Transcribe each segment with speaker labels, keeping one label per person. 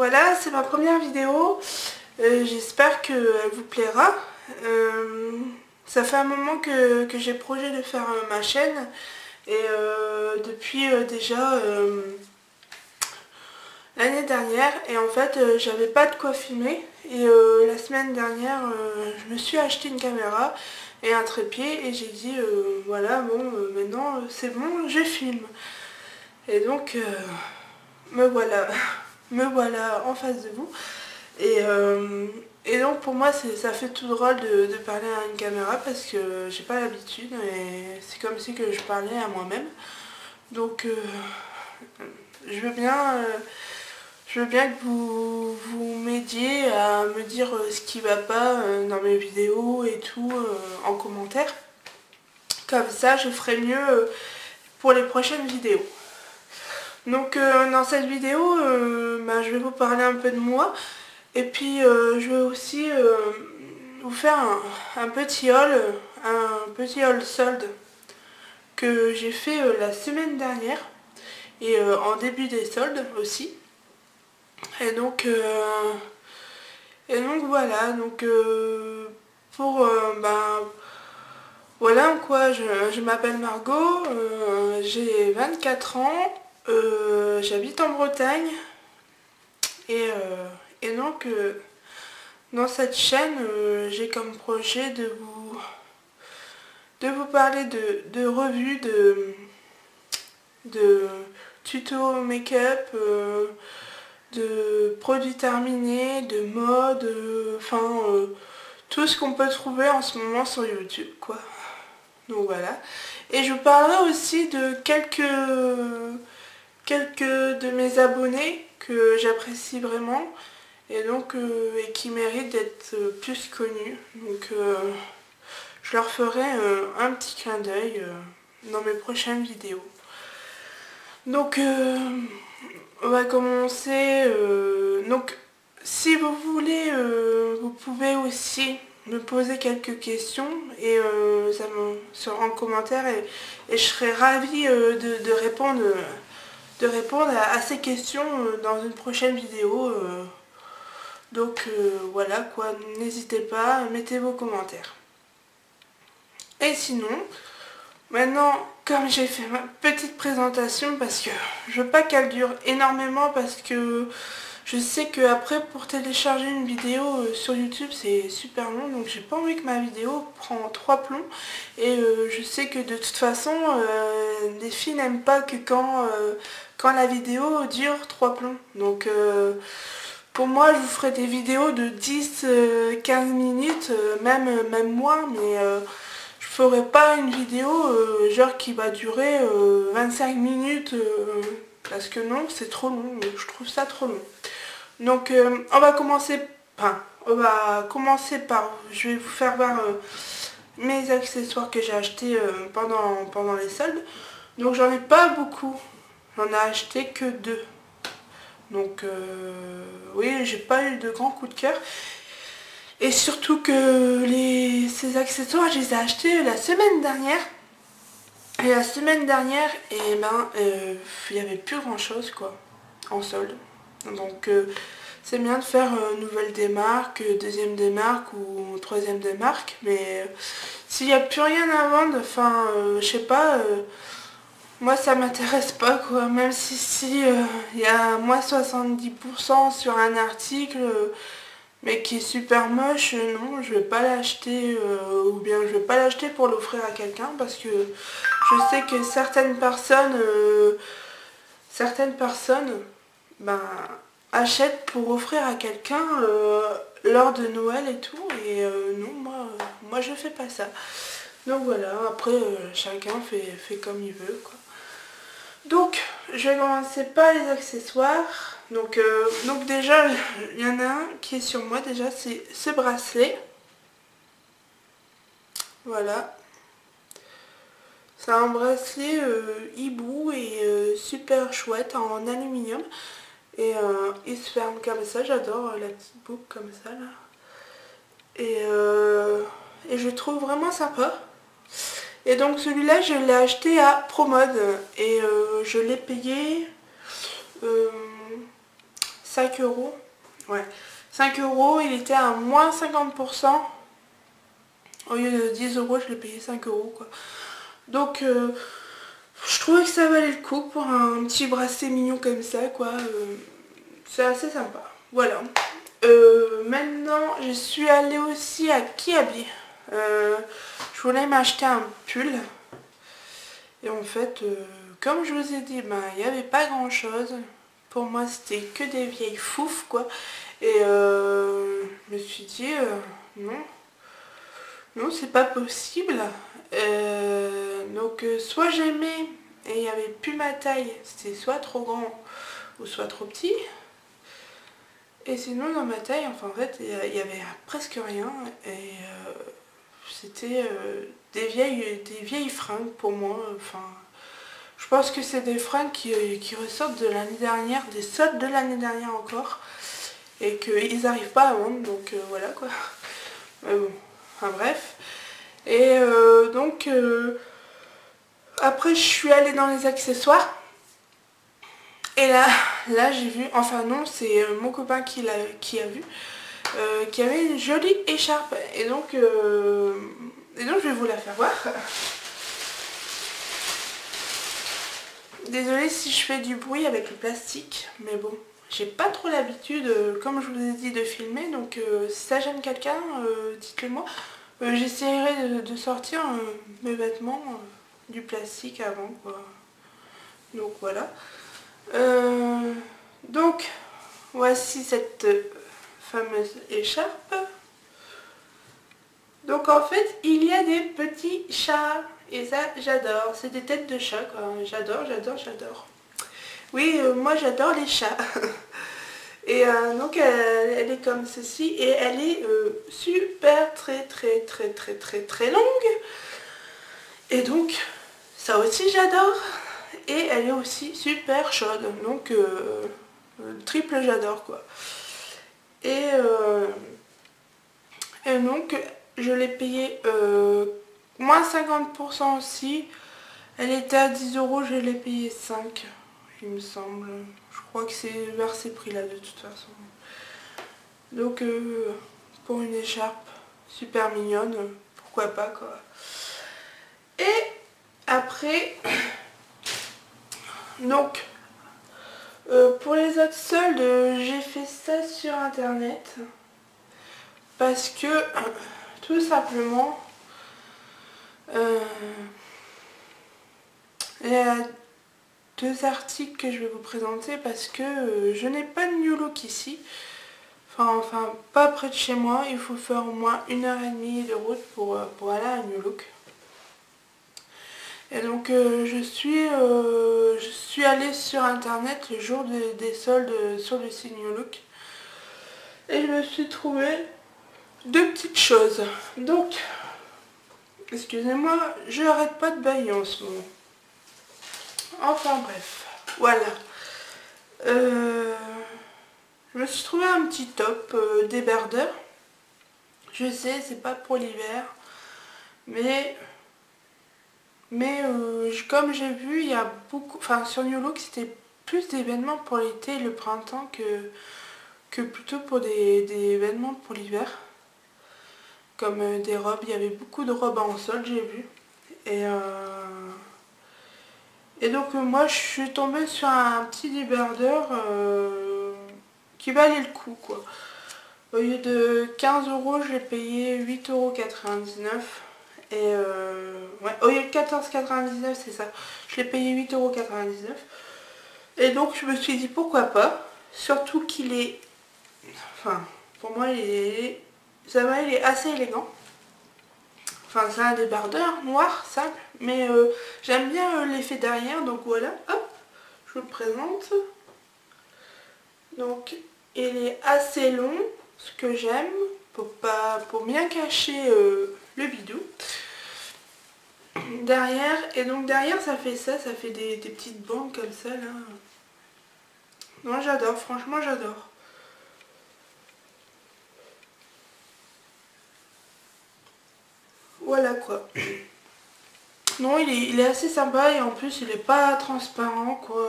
Speaker 1: voilà, c'est ma première vidéo. J'espère qu'elle vous plaira. Ça fait un moment que j'ai projet de faire ma chaîne. Et depuis déjà l'année dernière. Et en fait, j'avais pas de quoi filmer. Et la semaine dernière, je me suis acheté une caméra et un trépied. Et j'ai dit, voilà, bon, maintenant c'est bon, je filme. Et donc, me voilà. Me voilà en face de vous. Et donc pour moi ça fait tout drôle de parler à une caméra parce que j'ai pas l'habitude et c'est comme si que je parlais à moi-même. Donc je veux bien, que vous m'aidiez à me dire ce qui va pas dans mes vidéos et tout en commentaire. Comme ça je ferai mieux pour les prochaines vidéos. Donc dans cette vidéo, je vais vous parler un peu de moi. Et puis je vais aussi vous faire un petit haul solde que j'ai fait la semaine dernière et en début des soldes aussi. Et donc voilà, donc voilà quoi, je m'appelle Margot, j'ai 24 ans, j'habite en Bretagne et donc dans cette chaîne, j'ai comme projet de vous parler de revues, de tutos make-up, de produits terminés, de mode, enfin tout ce qu'on peut trouver en ce moment sur YouTube quoi. Donc voilà. Et je vous parlerai aussi de quelques de mes abonnés que j'apprécie vraiment et donc et qui méritent d'être plus connus. Donc je leur ferai un petit clin d'œil dans mes prochaines vidéos. Donc on va commencer. Donc si vous voulez, vous pouvez aussi me poser quelques questions et sur en commentaire et je serai ravie de répondre à ces questions dans une prochaine vidéo. Donc voilà quoi, n'hésitez pas, mettez vos commentaires. Et sinon, maintenant, comme j'ai fait ma petite présentation, parce que je veux pas qu'elle dure énormément, parce que je sais que après pour télécharger une vidéo sur YouTube c'est super long, donc j'ai pas envie que ma vidéo prend 3 plombs. Et je sais que de toute façon, les filles n'aiment pas que quand la vidéo dure 3 plombs. Donc pour moi, je vous ferai des vidéos de 10-15 minutes, même moins, mais je ferai pas une vidéo genre qui va durer 25 minutes, parce que non, c'est trop long, je trouve ça trop long. Donc on va commencer par, je vais vous faire voir mes accessoires que j'ai achetés pendant les soldes. Donc j'en ai pas beaucoup, j'en ai acheté que 2. Donc oui, j'ai pas eu de grand coup de cœur. Et surtout que ces accessoires, je les ai achetés la semaine dernière. Et la semaine dernière, il n'y avait plus grand chose quoi, en solde. Donc c'est bien de faire nouvelle démarque, deuxième démarque ou troisième démarque. Mais s'il n'y a plus rien à vendre, enfin je sais pas... moi ça m'intéresse pas quoi, même si y a moins 70% sur un article mais qui est super moche, non je vais pas l'acheter ou bien je vais pas l'acheter pour l'offrir à quelqu'un parce que je sais que certaines personnes achètent pour offrir à quelqu'un lors de Noël et tout et non moi je fais pas ça. Donc voilà, après chacun fait comme il veut quoi. Donc je vais commencer par les accessoires. Donc déjà il y en a un qui est sur moi déjà, c'est ce bracelet. Voilà. C'est un bracelet hibou et super chouette en aluminium. Et il se ferme comme ça, j'adore la petite boucle comme ça là. Et je le trouve vraiment sympa. Et donc celui-là je l'ai acheté à Promode et je l'ai payé 5 euros. Ouais, 5 euros, il était à moins 50%. Au lieu de 10 euros, je l'ai payé 5 euros quoi. Donc je trouvais que ça valait le coup pour un petit bracelet mignon comme ça quoi. C'est assez sympa. Voilà. Maintenant, je suis allée aussi à Kiabi. Je voulais m'acheter un pull. Et en fait, comme je vous ai dit, ben, il n'y avait pas grand chose. Pour moi, c'était que des vieilles foufs, quoi. Et je me suis dit, non. Non, c'est pas possible. Donc, soit j'aimais et il n'y avait plus ma taille. C'était soit trop grand ou soit trop petit. Et sinon, dans ma taille, enfin, en fait, il y avait presque rien. Et c'était des vieilles fringues pour moi. Enfin, je pense que c'est des fringues qui ressortent de l'année dernière, des soldes de l'année dernière encore. Et qu'ils n'arrivent pas à vendre, donc voilà quoi. Mais bon, enfin bref. Et donc, après je suis allée dans les accessoires. Et là j'ai vu, enfin non, c'est mon copain qui a vu, qui avait une jolie écharpe. Et donc je vais vous la faire voir. Désolée si je fais du bruit avec le plastique, mais bon, j'ai pas trop l'habitude, comme je vous ai dit, de filmer, donc si ça gêne quelqu'un, dites-le moi. J'essaierai de sortir mes vêtements du plastique avant, quoi. Donc voilà. Donc, voici cette fameuse écharpe. Donc en fait, il y a des petits chats. Et ça, j'adore. C'est des têtes de chat, quoi. J'adore. Oui, moi j'adore les chats. Et donc elle est comme ceci. Et elle est super très longue. Et donc, ça aussi j'adore. Et elle est aussi super chaude. Donc, triple j'adore, quoi. Et donc, je l'ai payé moins 50% aussi. Elle était à 10 euros, je l'ai payé 5, il me semble. Je crois que c'est vers ces prix-là de toute façon. Donc, pour une écharpe super mignonne, pourquoi pas quoi. Et après, donc, pour les autres soldes, j'ai fait ça sur internet. Parce que, tout simplement, il y a deux articles que je vais vous présenter parce que je n'ai pas de New Look ici. Enfin, pas près de chez moi. Il faut faire au moins 1h30 de route pour aller à New Look. Et donc je suis allée sur internet le jour des soldes sur le site New Look. Et je me suis trouvé deux petites choses. Donc, excusez-moi, je n'arrête pas de bailler en ce moment. Enfin bref, voilà. Je me suis trouvé un petit top débardeur. Je sais, c'est pas pour l'hiver, mais comme j'ai vu, il y a beaucoup, enfin sur New Look, c'était plus d'événements pour l'été et le printemps que plutôt pour des événements pour l'hiver. Comme des robes, il y avait beaucoup de robes en solde, j'ai vu. Et donc moi je suis tombée sur un petit débardeur qui valait le coup quoi. Au lieu de 15 euros, je l'ai payé 8,99 €. Et ouais, au lieu de 14,99 €, c'est ça. Je l'ai payé 8,99 €. Et donc je me suis dit pourquoi pas. Surtout qu'il est... Enfin, pour moi il est assez élégant. Enfin, c'est un débardeur noir, simple, mais j'aime bien l'effet derrière, donc voilà, hop, je vous le présente. Donc, il est assez long, ce que j'aime, pour bien cacher le bidou. Derrière, et donc derrière ça fait ça, ça fait des petites bandes comme ça, là. Non, j'adore, franchement j'adore. Voilà quoi. Non, il est assez sympa et en plus il est pas transparent quoi.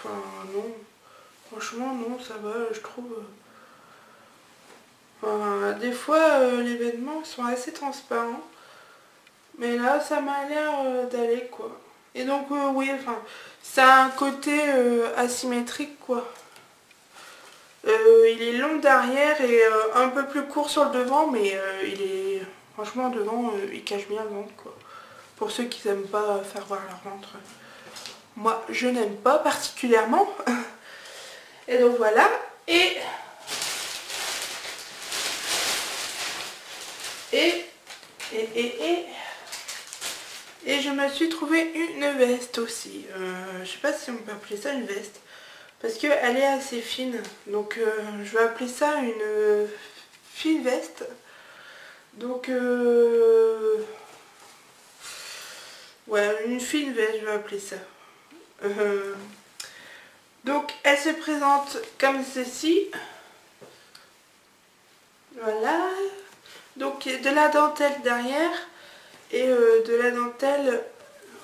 Speaker 1: Enfin non. Franchement non, ça va, je trouve. Enfin, des fois les vêtements sont assez transparents. Mais là ça m'a l'air d'aller quoi. Et donc oui, enfin, ça a un côté asymétrique quoi. Il est long derrière et un peu plus court sur le devant, mais il est franchement devant, il cache bien le ventre quoi. Pour ceux qui n'aiment pas faire voir leur ventre. Moi je n'aime pas particulièrement. Et donc voilà. Et je me suis trouvé une veste aussi. Je sais pas si on peut appeler ça une veste. Parce qu'elle est assez fine. Donc je vais appeler ça une fine veste. Donc ouais, une fine veste, je vais appeler ça. Donc elle se présente comme ceci. Voilà. Donc de la dentelle derrière et de la dentelle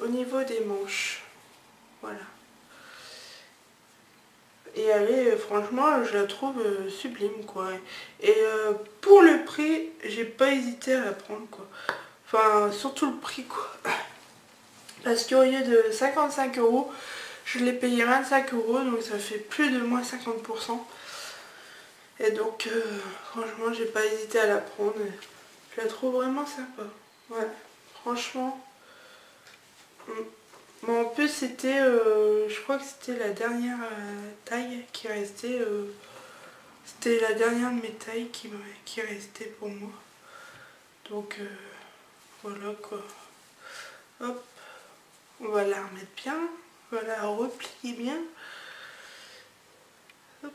Speaker 1: au niveau des manches. Voilà. Et elle est, franchement, je la trouve sublime quoi. Et pour le prix, j'ai pas hésité à la prendre quoi. Enfin, surtout le prix quoi. Parce qu'au lieu de 55 €, je l'ai payé 25 €, donc ça fait plus de moins 50%. Et donc, franchement, j'ai pas hésité à la prendre. Je la trouve vraiment sympa. Ouais, franchement. Bon, en plus, c'était, je crois que c'était la dernière taille qui restait. C'était la dernière de mes tailles qui restait pour moi. Donc, voilà quoi. Hop, on va la remettre bien. On va la replier bien. Hop.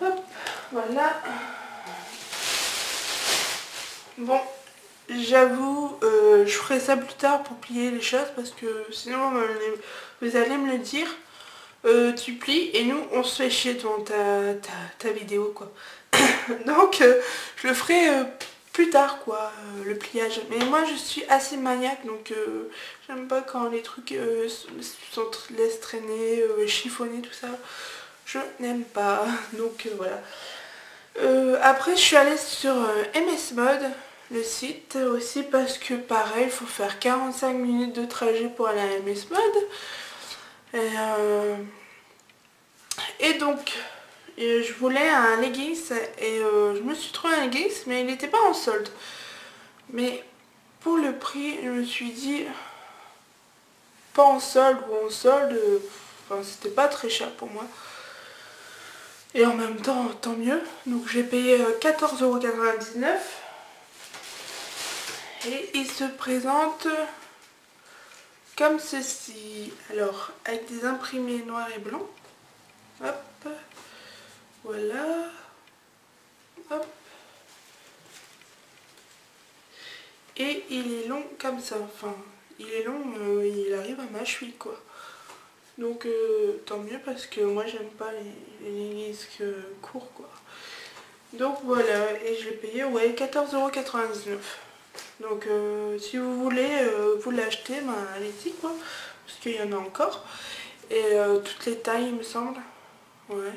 Speaker 1: Hop, voilà. Bon, j'avoue, je ferai ça plus tard pour plier les choses parce que sinon vous allez me le dire. Tu plies et nous on se fait chier devant ta vidéo quoi. Donc je le ferai plus tard quoi, le pliage. Mais moi je suis assez maniaque donc j'aime pas quand les trucs laissent traîner, chiffonner tout ça. Je n'aime pas. Donc voilà. Après je suis allée sur MS Mode, le site aussi parce que pareil il faut faire 45 minutes de trajet pour aller à MS Mode. Et donc je voulais un leggings et je me suis trouvé un leggings mais il n'était pas en solde. Mais pour le prix je me suis dit pas en solde ou en solde, enfin c'était pas très cher pour moi. Et en même temps tant mieux. Donc j'ai payé 14,99 €. Et il se présente comme ceci. Alors avec des imprimés noirs et blancs. Hop. Voilà. Hop. Et il est long comme ça. Enfin, il est long, il arrive à ma cheville quoi. Donc tant mieux parce que moi j'aime pas les leggings courts quoi. Donc voilà, et je l'ai payé ouais 14,99 €. Donc si vous voulez vous l'acheter, ben allez-y quoi. Parce qu'il y en a encore. Et toutes les tailles il me semble. Ouais.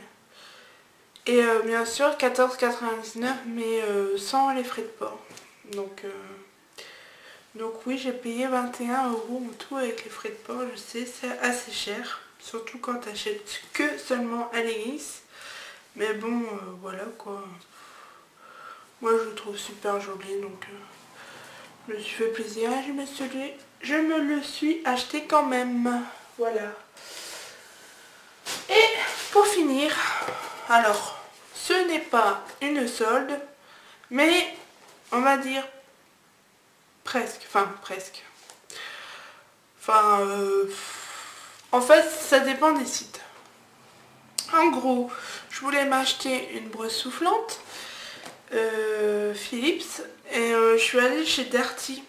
Speaker 1: Et bien sûr 14,99 € mais sans les frais de port. Donc oui, j'ai payé 21 € en tout avec les frais de port. Je sais, c'est assez cher. Surtout quand tu achètes que seulement un leggings. Mais bon, voilà quoi. Moi je le trouve super joli donc je me suis fait plaisir et je me le suis acheté quand même. Voilà. Et pour finir, alors ce n'est pas une solde, mais on va dire presque, en fait ça dépend des sites. En gros, je voulais m'acheter une brosse soufflante Philips et je suis allée chez Darty.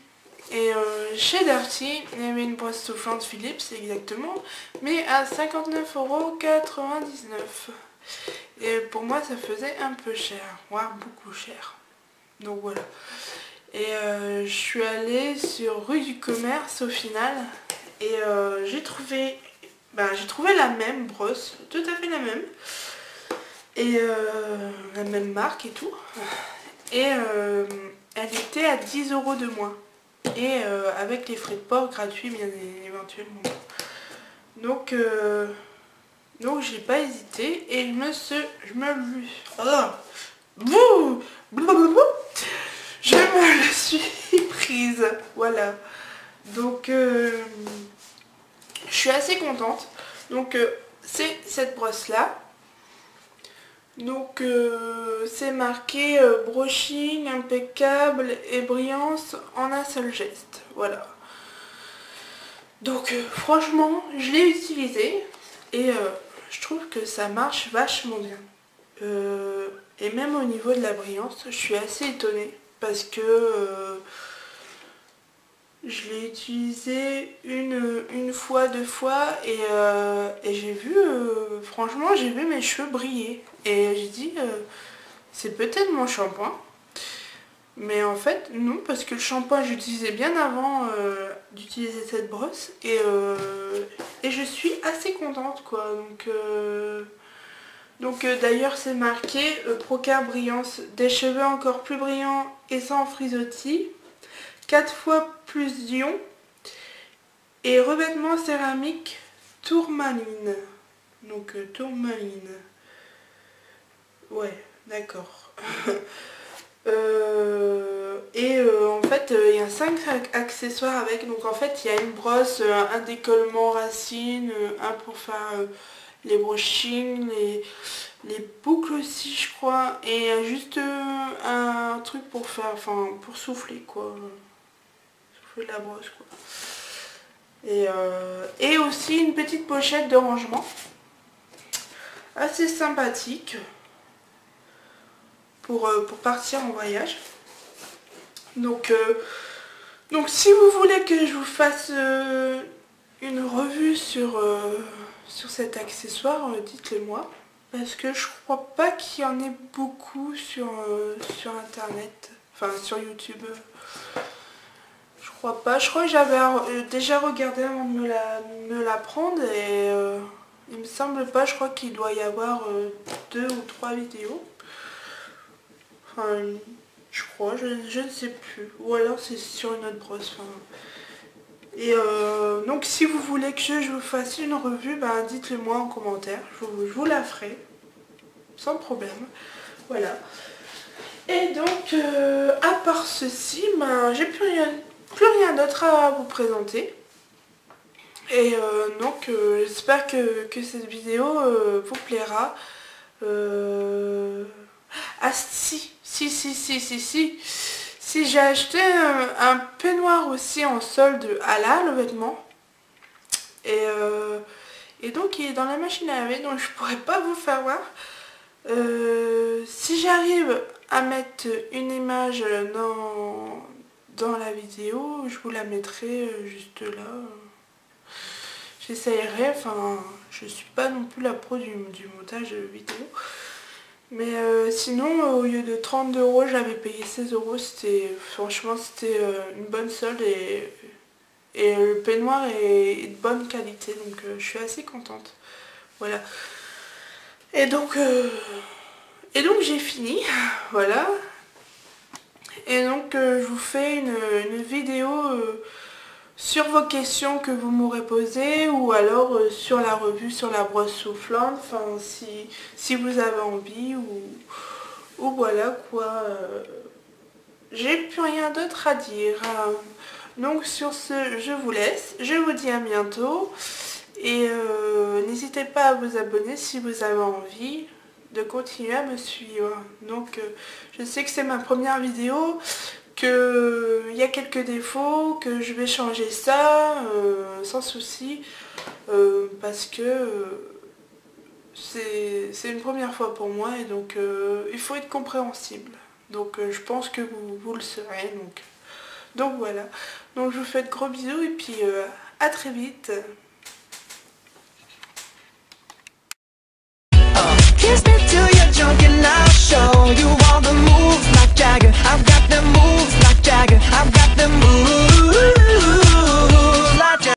Speaker 1: Et chez Darty, il y avait une brosse soufflante Philips exactement, mais à 59,99 €. Et pour moi ça faisait un peu cher, voire beaucoup cher. Donc voilà. Et je suis allée sur rue du Commerce au final. Et j'ai trouvé la même brosse, tout à fait la même. Et la même marque et tout. Et elle était à 10 € de moins. Et avec les frais de port gratuits bien éventuellement. Donc j'ai pas hésité et je me suis prise. Voilà. Donc je suis assez contente. Donc c'est cette brosse là. Donc c'est marqué brushing impeccable et brillance en un seul geste. Voilà. Donc franchement je l'ai utilisé et je trouve que ça marche vachement bien. Et même au niveau de la brillance, je suis assez étonnée parce que je l'ai utilisé une fois, 2 fois et j'ai vu, franchement j'ai vu mes cheveux briller. Et j'ai dit, c'est peut-être mon shampoing. Mais en fait non, parce que le shampoing j'utilisais bien avant d'utiliser cette brosse. Et je suis assez contente quoi. Donc d'ailleurs c'est marqué Procare Brillance, des cheveux encore plus brillants et sans frisottis, 4 fois plus d'ions et revêtement céramique tourmaline. Donc tourmaline. Ouais, d'accord. En fait il y a 5 accessoires avec. Donc en fait il y a une brosse, un décollement racine, un pour faire les brushings, les boucles aussi je crois, et juste un truc pour faire, enfin pour souffler quoi, souffler la brosse quoi. Et aussi une petite pochette de rangement assez sympathique pour partir en voyage. Donc si vous voulez que je vous fasse une revue sur cet accessoire, dites-le moi. Parce que je crois pas qu'il y en ait beaucoup sur internet, enfin sur YouTube. Je crois pas. Je crois que j'avais déjà regardé avant de me la prendre et il me semble pas. Je crois qu'il doit y avoir 2 ou 3 vidéos. Enfin, je crois, je ne sais plus. Ou alors c'est sur une autre brosse. Enfin, et donc si vous voulez que je vous fasse une revue, ben, dites-le moi en commentaire, je vous la ferai, sans problème. Voilà. Et donc à part ceci, ben, j'ai plus rien d'autre à vous présenter. Et donc j'espère que cette vidéo vous plaira. Ah si, j'ai acheté un peignoir aussi en solde Ala, le vêtement. Et donc il est dans la machine à laver, donc je pourrais pas vous faire voir. Si j'arrive à mettre une image dans la vidéo, je vous la mettrai juste là. J'essayerai, enfin je suis pas non plus la pro du montage vidéo. Mais sinon, au lieu de 30 €, j'avais payé 16 €. Franchement, c'était une bonne solde et le peignoir est de bonne qualité. Donc, je suis assez contente. Voilà. Et donc j'ai fini. Voilà. Et donc, je vous fais une vidéo sur vos questions que vous m'aurez posées ou alors sur la revue, sur la brosse soufflante, enfin si vous avez envie ou voilà quoi. J'ai plus rien d'autre à dire. Donc sur ce, je vous laisse, je vous dis à bientôt et n'hésitez pas à vous abonner si vous avez envie de continuer à me suivre. Donc je sais que c'est ma première vidéo, qu'il y a quelques défauts, que je vais changer ça sans souci, parce que c'est une première fois pour moi et donc il faut être compréhensible. Donc je pense que vous le serez. Donc voilà. Donc je vous fais de gros bisous et puis à très vite. Kiss me till you're drunk and I'll show